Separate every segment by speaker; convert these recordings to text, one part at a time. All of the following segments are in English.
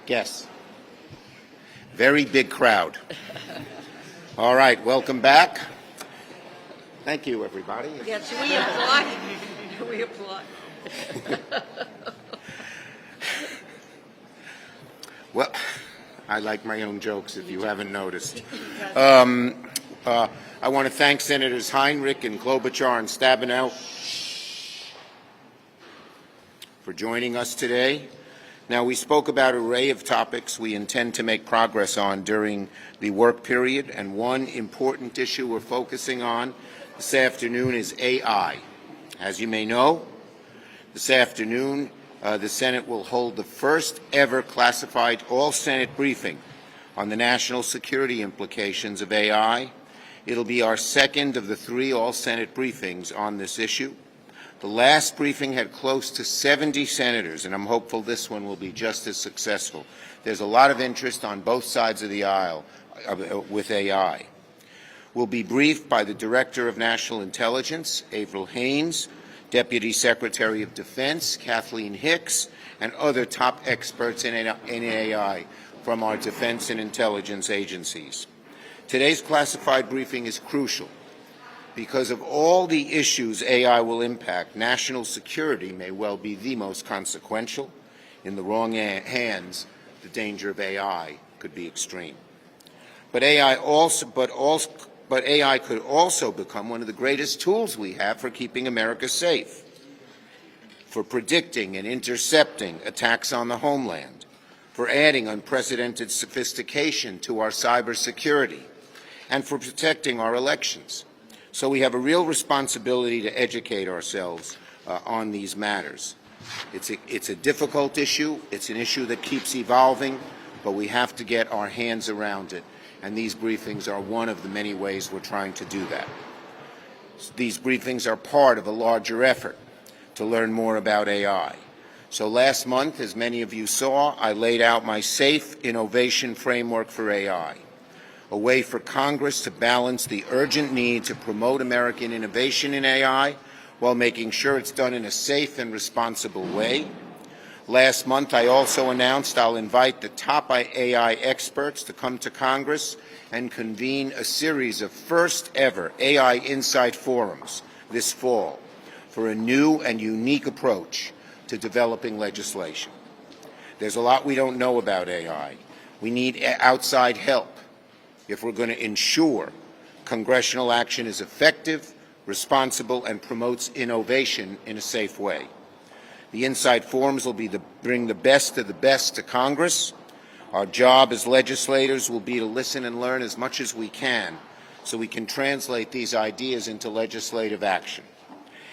Speaker 1: Guess. Very big crowd. All right, welcome back. Thank you, everybody.
Speaker 2: Yes, we applaud. We applaud.
Speaker 1: Well, I like my own jokes, if you haven't noticed. I want to thank Senators Heinrich and Klobuchar and Stabenow for joining us today. Now, we spoke about an array of topics we intend to make progress on during the work period, and one important issue we're focusing on this afternoon is AI. As you may know, this afternoon the Senate will hold the first ever classified all-Senate briefing on the national security implications of AI. It'll be our second of the 3 all-Senate briefings on this issue. The last briefing had close to 70 senators, and I'm hopeful this one will be just as successful. There's a lot of interest on both sides of the aisle with AI. We'll be briefed by the Director of National Intelligence, Avril Haines, Deputy Secretary of Defense, Kathleen Hicks, and other top experts in AI from our defense and intelligence agencies. Today's classified briefing is crucial. Because of all the issues AI will impact, national security may well be the most consequential. In the wrong hands, the danger of AI could be extreme. But AI could also become one of the greatest tools we have for keeping America safe, for predicting and intercepting attacks on the homeland, for adding unprecedented sophistication to our cybersecurity, and for protecting our elections. So we have a real responsibility to educate ourselves on these matters. It's a difficult issue. It's an issue that keeps evolving, but we have to get our hands around it, and these briefings are one of the many ways we're trying to do that. These briefings are part of a larger effort to learn more about AI. So last month, as many of you saw, I laid out my safe innovation framework for AI. A way for Congress to balance the urgent need to promote American innovation in AI while making sure it's done in a safe and responsible way. Last month, I also announced I'll invite the top AI experts to come to Congress and convene a series of first-ever AI Insight Forums this fall for a new and unique approach to developing legislation. There's a lot we don't know about AI. We need outside help if we're going to ensure congressional action is effective, responsible, and promotes innovation in a safe way. The Insight Forums will be bring the best of the best to Congress. Our job as legislators will be to listen and learn as much as we can so we can translate these ideas into legislative action.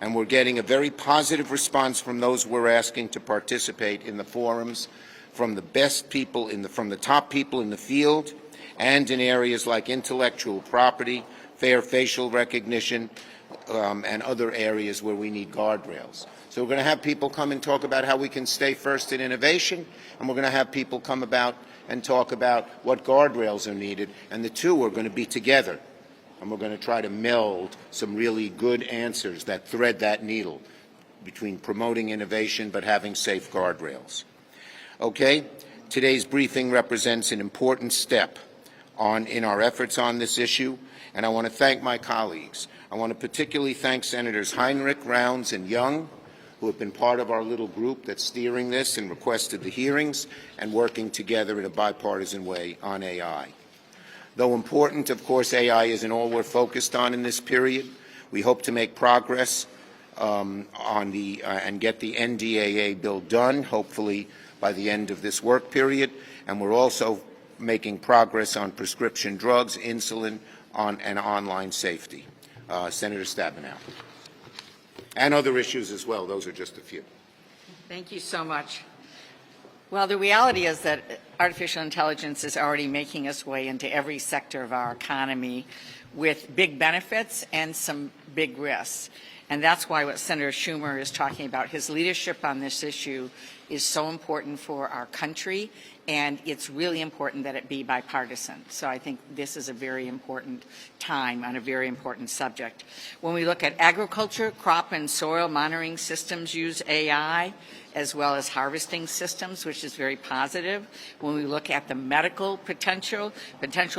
Speaker 1: And we're getting a very positive response from those we're asking to participate in the forums, from the best people, from the top people in the field, and in areas like intellectual property, fair facial recognition, and other areas where we need guardrails. So we're going to have people come and talk about how we can stay first in innovation, and we're going to have people come about and talk about what guardrails are needed, and the two are going to be together. And we're going to try to meld some really good answers that thread that needle between promoting innovation but having safe guardrails. Okay, today's briefing represents an important step in our efforts on this issue, and I want to thank my colleagues. I want to particularly thank Senators Heinrich, Rounds, and Young, who have been part of our little group that's steering this and requested the hearings and working together in a bipartisan way on AI. Though important, of course, AI isn't all we're focused on in this period. We hope to make progress and get the NDAA bill done, hopefully by the end of this work period, and we're also making progress on prescription drugs, insulin, and online safety. Senator Stabenow. And other issues as well. Those are just a few.
Speaker 2: Thank you so much. Well, the reality is that artificial intelligence is already making its way into every sector of our economy with big benefits and some big risks. And that's why what Senator Schumer is talking about, his leadership on this issue, is so important for our country, and it's really important that it be bipartisan. So I think this is a very important time on a very important subject. When we look at agriculture, crop and soil monitoring systems use AI, as well as harvesting systems, which is very positive. When we look at the medical potential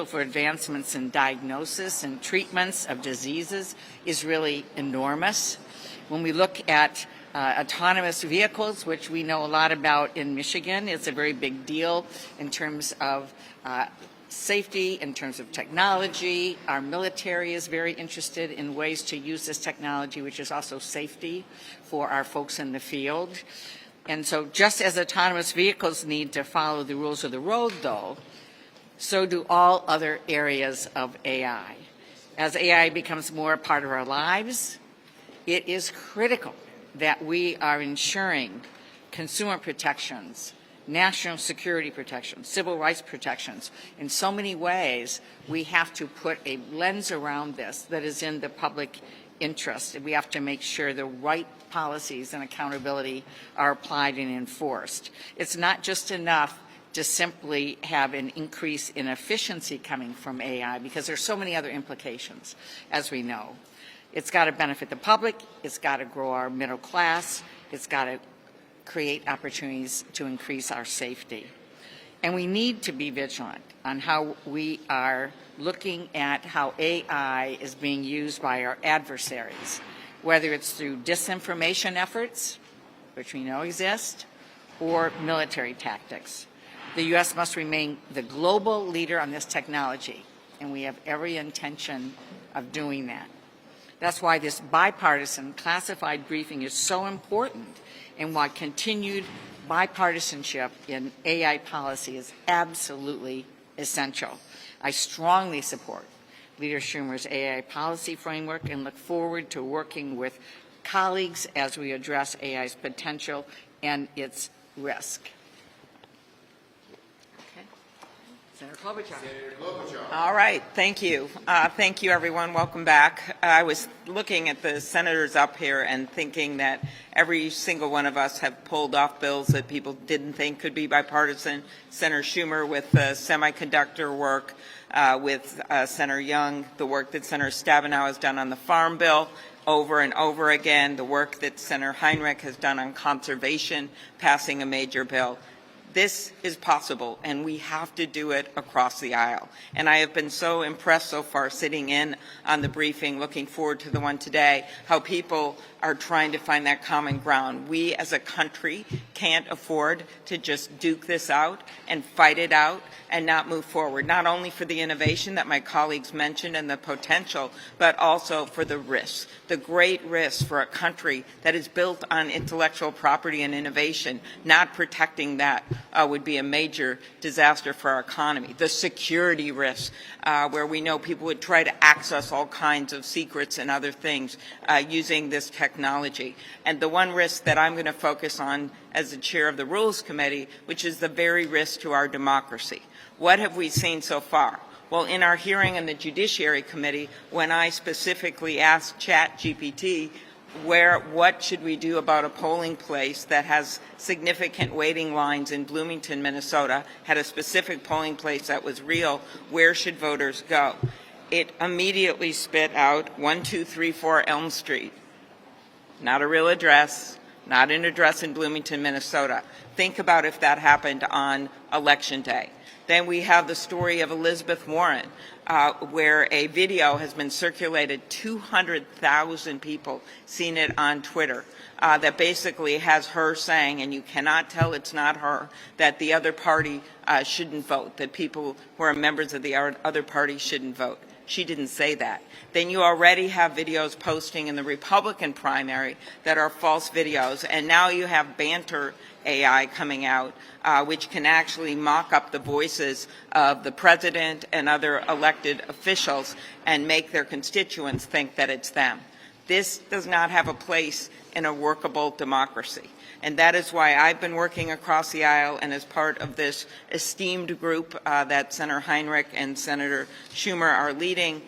Speaker 2: for advancements in diagnosis and treatments of diseases is really enormous. When we look at autonomous vehicles, which we know a lot about in Michigan, it's a very big deal in terms of safety, in terms of technology. Our military is very interested in ways to use this technology, which is also safety for our folks in the field. And so just as autonomous vehicles need to follow the rules of the road, though, so do all other areas of AI. As AI becomes more a part of our lives, it is critical that we are ensuring consumer protections, national security protections, civil rights protections. In so many ways, we have to put a lens around this that is in the public interest. We have to make sure the right policies and accountability are applied and enforced. It's not just enough to simply have an increase in efficiency coming from AI, because there's so many other implications, as we know. It's got to benefit the public, it's got to grow our middle class, it's got to create opportunities to increase our safety. And we need to be vigilant on how we are looking at how AI is being used by our adversaries, whether it's through disinformation efforts, which we know exist, or military tactics. The U.S. must remain the global leader on this technology, and we have every intention of doing that. That's why this bipartisan classified briefing is so important, and why continued bipartisanship in AI policy is absolutely essential. I strongly support Leader Schumer's AI policy framework and look forward to working with colleagues as we address AI's potential and its risk. Senator Klobuchar.
Speaker 3: All right. Thank you. Thank you, everyone. Welcome back. I was looking at the senators up here and thinking that every single one of us have pulled off bills that people didn't think could be bipartisan. Senator Schumer with the semiconductor work, with Senator Young, the work that Senator Stabenow has done on the Farm Bill over and over again, the work that Senator Heinrich has done on conservation, passing a major bill. This is possible, and we have to do it across the aisle. And I have been so impressed so far sitting in on the briefing, looking forward to the one today, how people are trying to find that common ground. We as a country can't afford to just duke this out and fight it out and not move forward, not only for the innovation that my colleagues mentioned and the potential, but also for the risks, the great risks for a country that is built on intellectual property and innovation. Not protecting that would be a major disaster for our economy. The security risks, where we know people would try to access all kinds of secrets and other things using this technology. And the one risk that I'm going to focus on as the chair of the Rules Committee, which is the very risk to our democracy. What have we seen so far? Well, in our hearing in the Judiciary Committee, when I specifically asked ChatGPT what should we do about a polling place that has significant waiting lines in Bloomington, Minnesota, had a specific polling place that was real, where should voters go? It immediately spit out 1234 Elm Street. Not a real address, not an address in Bloomington, Minnesota. Think about if that happened on Election Day. Then we have the story of Elizabeth Warren, where a video has been circulated, 200,000 people seen it on Twitter, that basically has her saying, and you cannot tell it's not her, that the other party shouldn't vote, that people who are members of the other party shouldn't vote. She didn't say that. Then you already have videos posting in the Republican primary that are false videos, and now you have banter AI coming out, which can actually mock up the voices of the president and other elected officials and make their constituents think that it's them. This does not have a place in a workable democracy. And that is why I've been working across the aisle and as part of this esteemed group that Senator Heinrich and Senator Schumer are leading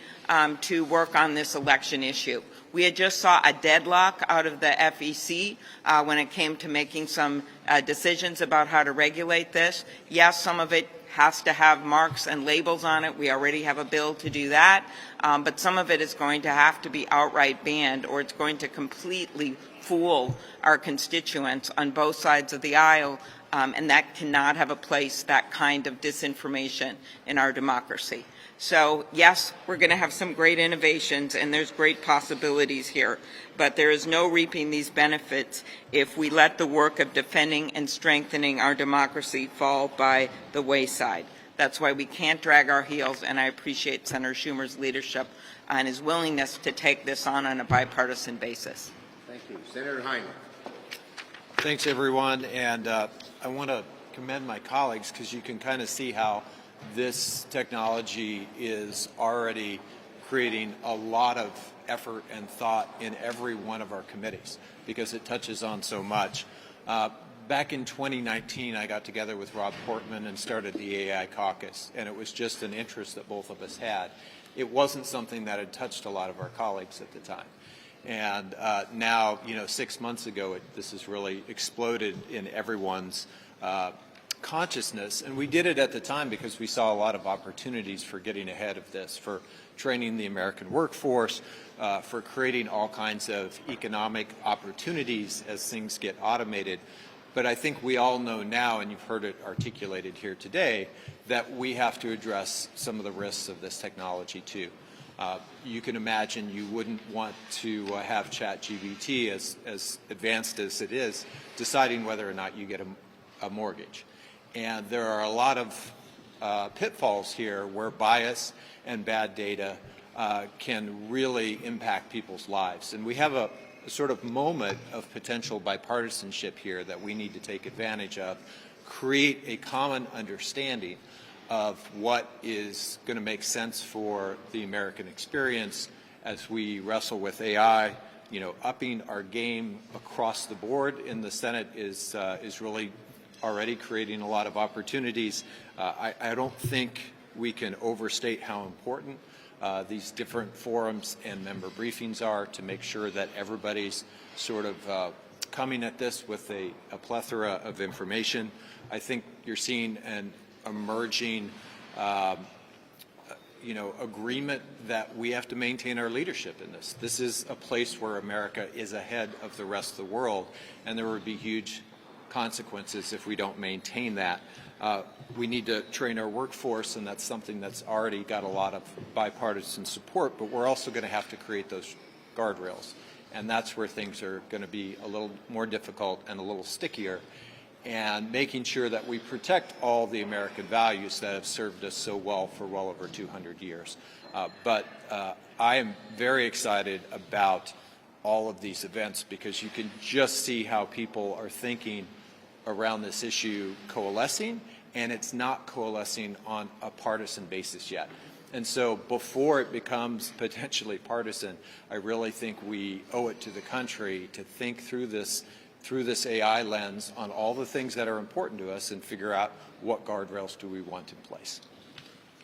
Speaker 3: to work on this election issue. We had just saw a deadlock out of the FEC when it came to making some decisions about how to regulate this. Yes, some of it has to have marks and labels on it. We already have a bill to do that. But some of it is going to have to be outright banned, or it's going to completely fool our constituents on both sides of the aisle, and that cannot have a place, that kind of disinformation in our democracy. So yes, we're going to have some great innovations and there's great possibilities here, but there is no reaping these benefits if we let the work of defending and strengthening our democracy fall by the wayside. That's why we can't drag our heels, and I appreciate Senator Schumer's leadership and his willingness to take this on a bipartisan basis.
Speaker 1: Thank you. Senator Heinrich.
Speaker 4: Thanks, everyone. And I want to commend my colleagues because you can kind of see how this technology is already creating a lot of effort and thought in every one of our committees because it touches on so much. Back in 2019, I got together with Rob Portman and started the AI caucus, and it was just an interest that both of us had. It wasn't something that had touched a lot of our colleagues at the time. And now, 6 months ago, this has really exploded in everyone's consciousness. And we did it at the time because we saw a lot of opportunities for getting ahead of this, for training the American workforce, for creating all kinds of economic opportunities as things get automated. But I think we all know now, and you've heard it articulated here today, that we have to address some of the risks of this technology too. You can imagine you wouldn't want to have ChatGPT, as advanced as it is, deciding whether or not you get a mortgage. And there are a lot of pitfalls here where bias and bad data can really impact people's lives. And we have a sort of moment of potential bipartisanship here that we need to take advantage of, create a common understanding of what is going to make sense for the American experience as we wrestle with AI. Upping our game across the board in the Senate is really already creating a lot of opportunities. I don't think we can overstate how important these different forums and member briefings are to make sure that everybody's sort of coming at this with a plethora of information. I think you're seeing an emerging agreement that we have to maintain our leadership in this. This is a place where America is ahead of the rest of the world, and there would be huge consequences if we don't maintain that. We need to train our workforce, and that's something that's already got a lot of bipartisan support, but we're also going to have to create those guardrails, and that's where things are going to be a little more difficult and a little stickier, and making sure that we protect all the American values that have served us so well for well over 200 years. But I am very excited about all of these events because you can just see how people are thinking around this issue coalescing, and it's not coalescing on a partisan basis yet. And so before it becomes potentially partisan, I really think we owe it to the country to think through this AI lens on all the things that are important to us and figure out what guardrails do we want in place.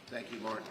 Speaker 1: Thank you, Martin.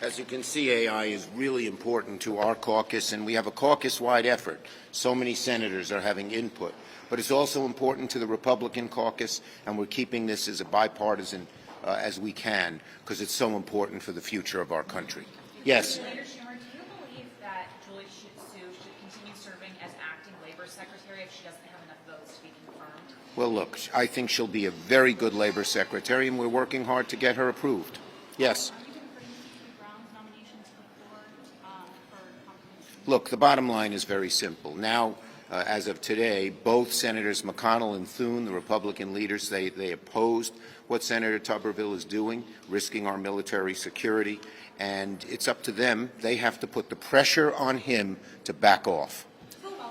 Speaker 1: As you can see, AI is really important to our caucus, and we have a caucus-wide effort. So many senators are having input. But it's also important to the Republican caucus, and we're keeping this as a bipartisan as we can, because it's so important for the future of our country. Yes?
Speaker 5: Senator Schumer, do you believe that Julie Su should continue serving as acting labor secretary if she doesn't have enough votes to be confirmed?
Speaker 1: Well, look, I think she'll be a very good labor secretary, and we're working hard to get her approved. Yes?
Speaker 5: Are you going to bring Steve Brown's nomination to the floor for confirmation?
Speaker 1: Look, the bottom line is very simple. Now, as of today, both Senators McConnell and Thune, the Republican leaders, they opposed what Senator Tuberville is doing, risking our military security, and it's up to them. They have to put the pressure on him to back off.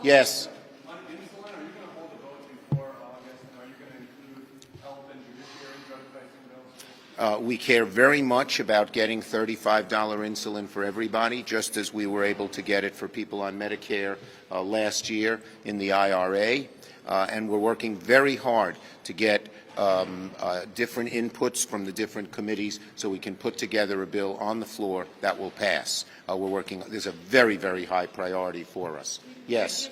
Speaker 1: Yes? We care very much about getting $35 insulin for everybody, just as we were able to get it for people on Medicare last year in the IRA. And we're working very hard to get different inputs from the different committees so we can put together a bill on the floor that will pass. We're working. There's a very, very high priority for us. Yes.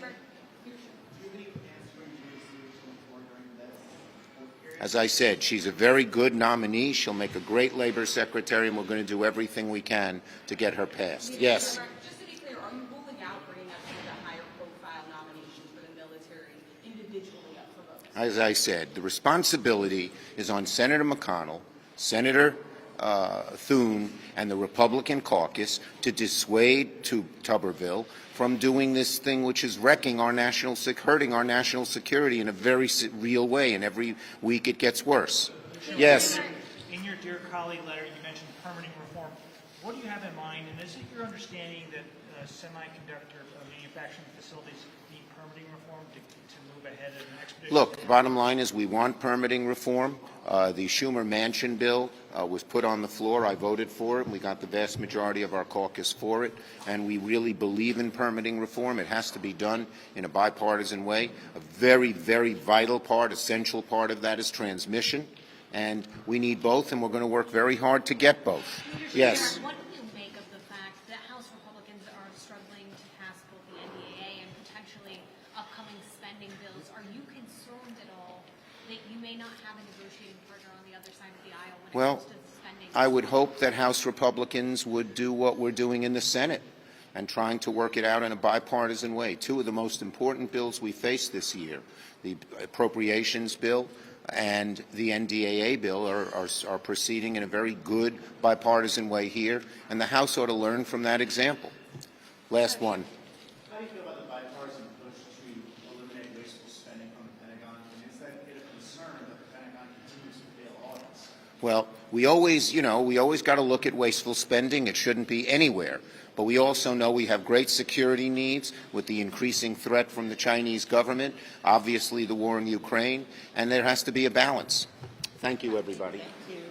Speaker 1: As I said, she's a very good nominee. She'll make a great labor secretary, and we're going to do everything we can to get her passed. Yes.
Speaker 6: Just to be clear, are you ruling out bringing up some of the higher profile nominations for the military individually up for votes?
Speaker 1: As I said, the responsibility is on Senator McConnell, Senator Thune, and the Republican caucus to dissuade Tuberville from doing this thing which is hurting our national security in a very real way, and every week it gets worse. Yes.
Speaker 7: In your dear colleague letter, you mentioned permitting reform. What do you have in mind, and is it your understanding that semiconductor manufacturing facilities need permitting reform to move ahead at an expeditious
Speaker 1: Look, the bottom line is we want permitting reform. The Schumer-Manchin bill was put on the floor. I voted for it, and we got the vast majority of our caucus for it. And we really believe in permitting reform. It has to be done in a bipartisan way. A very, very vital part, essential part of that is transmission. And we need both, and we're going to work very hard to get both. Yes.
Speaker 8: What do you make of the fact that House Republicans are struggling to pass both the NDAA and potentially upcoming spending bills? Are you concerned at all that you may not have a negotiating partner on the other side of the aisle when it comes to the spending?
Speaker 1: I would hope that House Republicans would do what we're doing in the Senate and trying to work it out in a bipartisan way. Two of the most important bills we face this year, the appropriations bill and the NDAA bill, are proceeding in a very good bipartisan way here, and the House ought to learn from that example. Last one.
Speaker 9: How do you feel about the bipartisan push to eliminate wasteful spending from the Pentagon? And is that a concern that the Pentagon continues to fail audits?
Speaker 1: Well, we always got to look at wasteful spending. It shouldn't be anywhere. But we also know we have great security needs with the increasing threat from the Chinese government, obviously the war in Ukraine, and there has to be a balance. Thank you, everybody.
Speaker 2: Thank you.